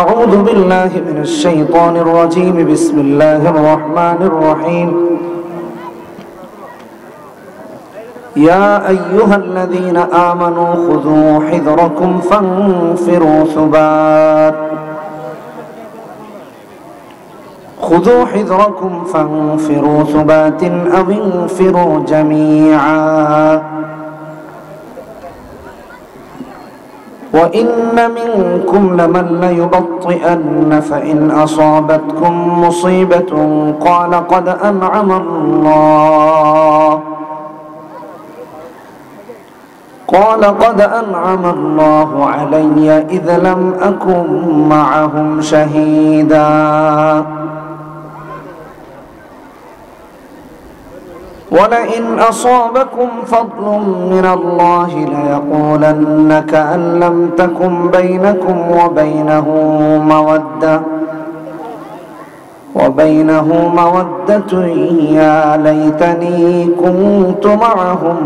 أعوذ بالله من الشيطان الرجيم. بسم الله الرحمن الرحيم. يا أيها الذين آمنوا خذوا حذركم فانفروا ثبات خذوا حذركم فانفروا ثبات أو انفروا جميعا وإن منكم لمن ليبطئن فإن أصابتكم مصيبة قال قد أنعم الله علي إذ لم أكن معهم شهيدا ولئن أصابكم فضل من الله ليقولن كأن لم تكن بينكم وبينه مودة يا ليتني كنت معهم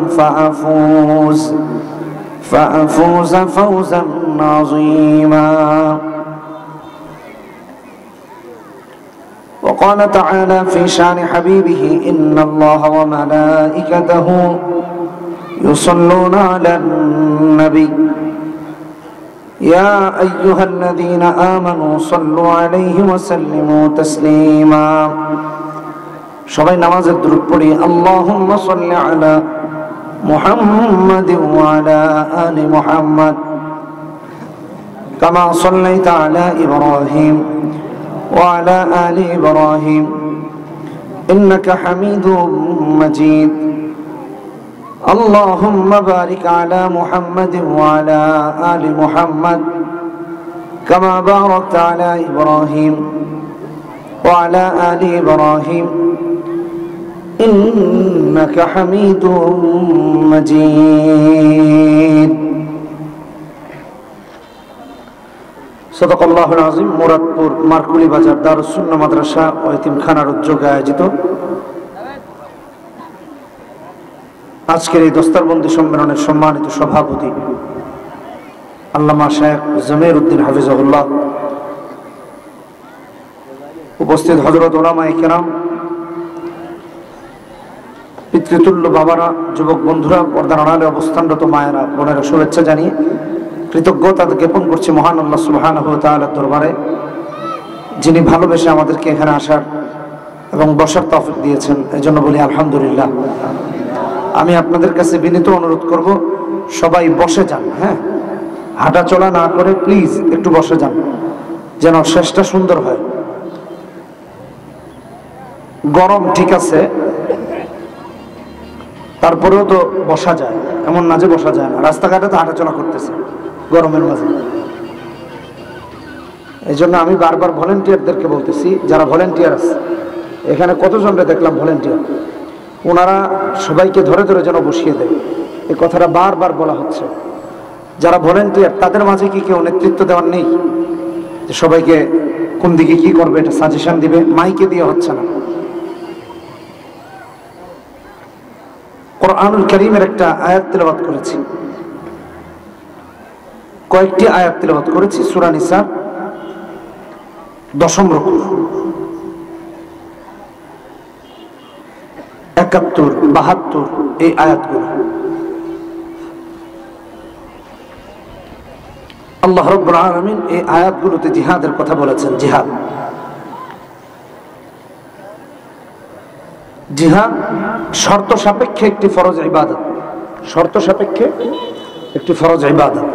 فأفوز فوزا عظيما. وقال تعالى في شأن حبيبه إن الله وملائكته يصلون على النبي يا أيها الذين آمنوا صلوا عليه وسلموا تسليما. সবাই নামাজের দুরূদ পড়ি। اللهم صل على محمد وعلى آل محمد كما صليت على إبراهيم وعلى آل إبراهيم إنك حميد مجيد. اللهم بارك على محمد وعلى آل محمد كما باركت على إبراهيم وعلى آل إبراهيم إنك حميد مجيد. সদাকাল্লাহুল আযীম। মুরাদপুর মারকুলি বাজার দারুস সুন্নাহ মাদ্রাসা ও এতিমখানার উদ্যোগে আয়োজিত আজকের এই দস্তারবন্দি সম্মেলনের সম্মানিত সভাপতি আল্লামা শায়েখ জমির উদ্দিন হাফিজাহুল্লাহ, উপস্থিত হযরত উলামায়ে কেরাম, পিতৃতুল্য বাবারা, যুবক বন্ধুরা, পর্দার আড়ালে অবস্থানরত মায়েরা, বোনেরা, শুভেচ্ছা জানিয়ে কৃতজ্ঞতা জ্ঞাপন করছি মহান আল্লাহ সুবহানাহু ওয়া তাআলার দরবারে, যিনি ভালোবেসে আমাদেরকে এখানে আসার এবং বসার তৌফিক দিয়েছেন। এজন্য বলি আলহামদুলিল্লাহ। আমি আপনাদের কাছে বিনীত অনুরোধ করব, সবাই বসে যান। হ্যাঁ, হাঁটা চলা না করে প্লিজ একটু বসে যান, যেন শেষটা সুন্দর হয়। গরম ঠিক আছে, তারপরেও তো বসা যায়, এমন না যে বসা যায় না। রাস্তাঘাটে তো হাঁটাচলা করতেছে গরমের মাঝে। এই জন্য আমি বারবার ভলেন্টিয়ারদেরকে বলতেছি, যারা ভলেন্টিয়ার আছে এখানে, কতজনকে দেখলাম ভলেন্টিয়ার, ওনারা সবাইকে ধরে ধরে যেন বসিয়ে দেয়, এই কথাটা বারবার বলা হচ্ছে। যারা ভলেন্টিয়ার তাদের মাঝে কি কেউ নেতৃত্ব দেওয়ার নেই, যে সবাইকে কোন দিকে কি করবে এটা সাজেশন দিবে? মাইকে দিয়ে হচ্ছে না। কোরআনুল কারীমের একটা আয়াত তেলাওয়াত করেছি, কয়েকটি আয়াত তেলাওয়াত করেছি। সূরা নিসা 10 রুকু, 71, 72 এই আয়াতগুলো। আল্লাহ রাব্বুল আলামিন এই আয়াতগুলোতে জিহাদের কথা বলেছেন। জিহাদ শর্ত সাপেক্ষে একটি ফরজ ইবাদত, শর্ত সাপেক্ষে একটি ফরজ ইবাদত।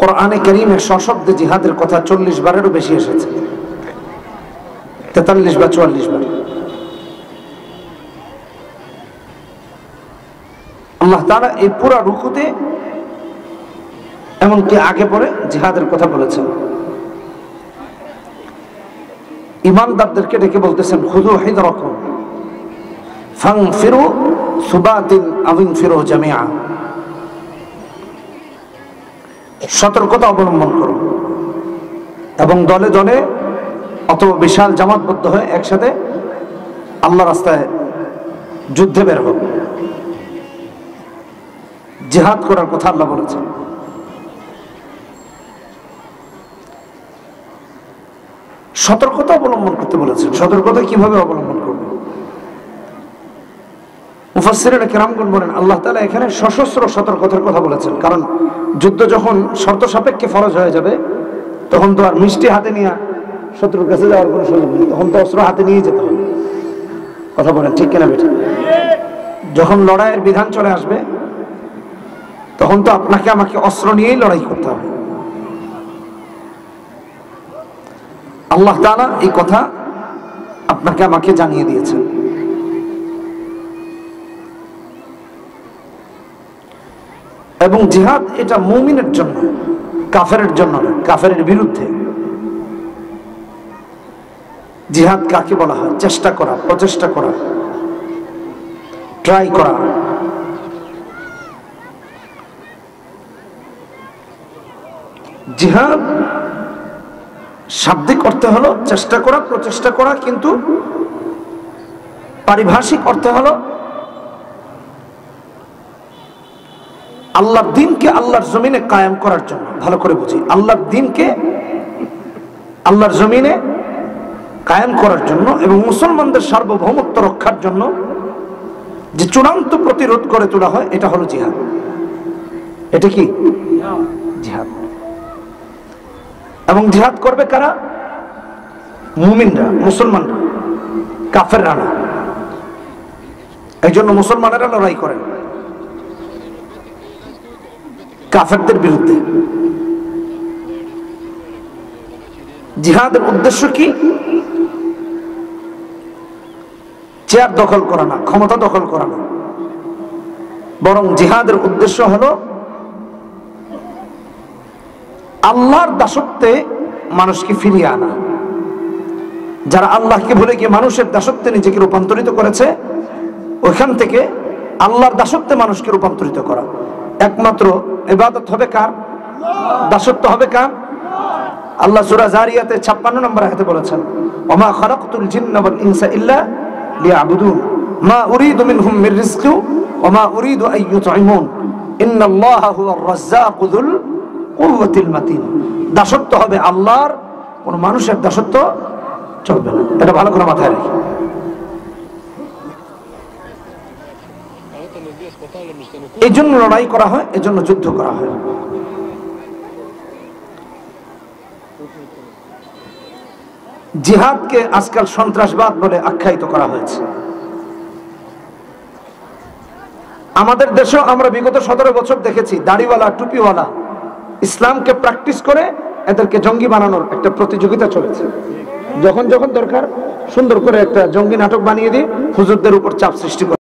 কোরআনে কারীমে সশব্দে জিহাদের কথা 40 বারেরও বেশি এসেছে, 43 বা 44 বার। আল্লাহ তাআলা এই পুরো রুকুতে এমনকি আগে পরে জিহাদের কথা বলেছেন। ঈমানদারদেরকে ডেকে বলতেছেন, খুযু হিযরাকুম ফানফিরু সুবাতিন আও ইনফিরু জামিআ। সতর্কতা অবলম্বন করো এবং দলে দলে অথবা বিশাল জামাতবদ্ধ হয়ে একসাথে আল্লাহ রাস্তায় যুদ্ধে বের হোক। জিহাদ করার কথা আল্লাহ বলেছেন। সতর্কতা অবলম্বন করতে বলেছেন। সতর্কতা কিভাবে অবলম্বন করবে? মুফাসসিরিন কিরামগণ বলেন আল্লাহ তাআলা এখানে সশস্ত্র সতর্কতার কথা বলেছেন, কারণ যুদ্ধ যখন শর্ত সাপেক্ষে ফরজ হয়ে যাবে তখন তো আর মিষ্টি হাতে নিয়ে শত্রুর কাছে যাওয়ার কোনো সুযোগ নেই, তখন তো অস্ত্র হাতে নিয়ে যেতে হবে। কথা বলেন ঠিক কিনা বেঠিক? যখন লড়াইয়ের বিধান চলে আসবে তখন তো আপনাকে আমাকে অস্ত্র নিয়েই লড়াই করতে হবে। আল্লাহ তাআলা এই কথা আপনাকে আমাকে জানিয়ে দিয়েছেন। এবং জিহাদ এটা মুমিনের জন্য, কাফেরের জন্য না, কাফেরের বিরুদ্ধে। জিহাদ কাকে বলা হয়? চেষ্টা করা, প্রচেষ্টা করা, ট্রাই করা। জিহাদ শাব্দিক অর্থ হলো চেষ্টা করা, প্রচেষ্টা করা, কিন্তু পারিভাষিক অর্থ হলো আল্লাহর দ্বীনকে আল্লাহর জমিনে কায়েম করার জন্য। ভালো করে বুঝি, আল্লাহর দ্বীনকে আল্লাহর জমিনে কায়েম করার জন্য এবং মুসলমানদের সার্বভৌমত্ব রক্ষার জন্য যে চূড়ান্ত প্রতিরোধ করে তোলা হয়, এটা হলো জিহাদ। এটা কি জিহাদ? এবং জিহাদ করবে কারা? মুমিনরা, মুসলমানরা, কাফেররা না। এই জন্য মুসলমানেরা লড়াই করেন কাফেরদের বিরুদ্ধে। জিহাদের উদ্দেশ্য কি? চেয়ার দখল করা না, ক্ষমতা দখল করা না, বরং জিহাদের উদ্দেশ্য হলো আল্লাহর দাসত্বে মানুষকে ফিরিয়ে আনা। যারা আল্লাহকে ভুলে গিয়ে মানুষের দাসত্বে নিজেকে রূপান্তরিত করেছে, ওইখান থেকে আল্লাহর দাসত্বে মানুষকে রূপান্তরিত করা। একমাত্র ইবাদত হবে কার? দাসত্ব হবে কার? আল্লাহ সূরা জারিয়াতে 56 নম্বর আয়াতে বলেছেন, ওমা খালাকতুল জিন্না ওয়াল ইনসা ইল্লা লিয়াবুদুন মা উরিদু মিনহুম মির রিজকি ওমা উরিদু আন ইউতঈমুন ইন্নাল্লাহা হুয়ার রাজ্জাকু যুল কুওয়াতিল মাতিন। দাসত্ব হবে আল্লাহর, কোন মানুষের দাসত্ব চলবে না। এটা ভালো করে মাথায় রাখি। এই জন্য লড়াই করা হয়, এই জন্য যুদ্ধ করা হয়। জিহাদকে আজকাল সন্ত্রাসবাদ বলে আখ্যায়িত করা হয়েছে। আমাদের দেশেও আমরা বিগত 17 বছর দেখেছি দাড়িওয়ালা, টুপিওয়ালা ইসলামকে প্র্যাকটিস করে এদেরকে জঙ্গি বানানোর একটা প্রতিযোগিতা চলেছে। যখন যখন দরকার সুন্দর করে একটা জঙ্গি নাটক বানিয়ে দিয়ে হুজুরদের উপর চাপ সৃষ্টি করে।